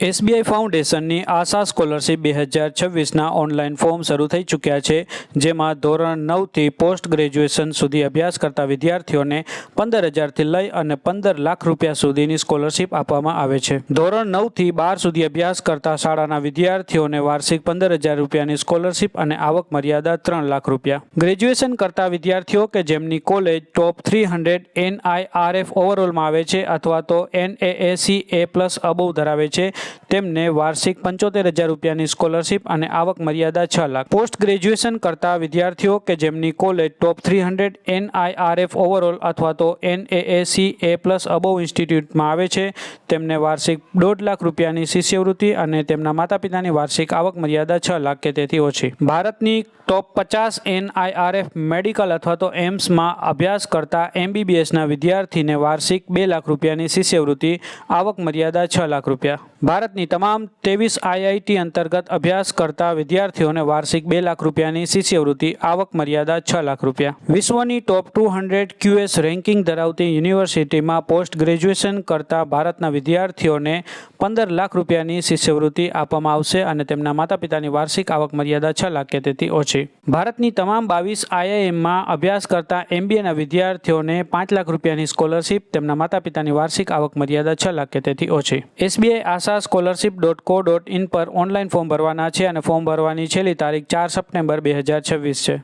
SBI ફાઉન્ડેશનની આશા scholarship 2026ના online form શરૂ થઈ ચૂક્યા છે, જેમાં ધોરણ 9થી પોસ્ટ ગ્રેજ્યુએશન સુધી અભ્યાસ કરતા વિદ્યાર્થીઓને 15,000થી લઈ અને 15 લાખ રૂપિયા સુધીની સ્કોલરશિપ આપવામાં આવે છે. ધોરણ 9થી 12 સુધી અભ્યાસ કરતા શાળાના વિદ્યાર્થીઓને વાર્ષિક 15,000 રૂપિયાની સ્કોલરશિપ અને આવક મર્યાદા 3 લાખ રૂપિયા. ગ્રેજ્યુએશન કરતા વિદ્યાર્થીઓ કે જેમની કોલેજ ટોપ 300 NIRF ઓવરઓલમાં આવે છે અથવા તો NAAC A+ ધરાવે છે, તેમને વાર્ષિક 75,000 રૂપિયાની સ્કોલરશિપ અને આવક મર્યાદા 6 લાખ. પોસ્ટ ગ્રેજ્યુએશન કરતા વિદ્યાર્થીઓ કે જેમની કોલેજ ટોપ 300 NIRF ઓવરઓલ અથવા તો NAAC A+ ઇન્સ્ટિટ્યૂટમાં આવે છે, તેમને વાર્ષિક 1.5 લાખ રૂપિયાની શિષ્યવૃત્તિ અને તેમના માતા પિતાની વાર્ષિક આવક મર્યાદા 6 લાખ કે તેથી ઓછી. ભારતની ટોપ 50 NIRF મેડિકલ અથવા તો એમ્સમાં અભ્યાસ કરતા MBBSના વિદ્યાર્થીને વાર્ષિક 2 લાખ રૂપિયાની શિષ્યવૃત્તિ, આવક મર્યાદા 6 લાખ રૂપિયા. ભારતની તમામ 23 IIT અંતર્ગત અભ્યાસ કરતા વિદ્યાર્થીઓને વાર્ષિક 2 લાખ રૂપિયાની શિષ્યવૃત્તિ, આવક મર્યાદા 6 લાખ રૂપિયા. વિશ્વની ટોપ 200 QS રેન્કિંગ ધરાવતી યુનિવર્સિટીમાં પોસ્ટ ગ્રેજ્યુએશન કરતા ભારતના વિદ્યાર્થીઓને 15 લાખ રૂપિયાની શિષ્યવૃત્તિ આપવામાં આવશે અને તેમના માતા પિતાની વાર્ષિક આવક મર્યાદા 6 લાખ કે તેથી ઓછી. ભારતની તમામ 22 IIMમાં અભ્યાસ કરતા MBAના વિદ્યાર્થીઓને 5 લાખ રૂપિયાની સ્કોલરશિપ, તેમના માતા પિતાની વાર્ષિક આવક મર્યાદા 6 લાખ કે તેથી ઓછી. SBI આશા scholarship.co.in પર ઓનલાઈન ફોર્મ ભરવાના છે અને ફોર્મ ભરવાની છેલ્લી તારીખ 4 સપ્ટેમ્બર 2026 છે.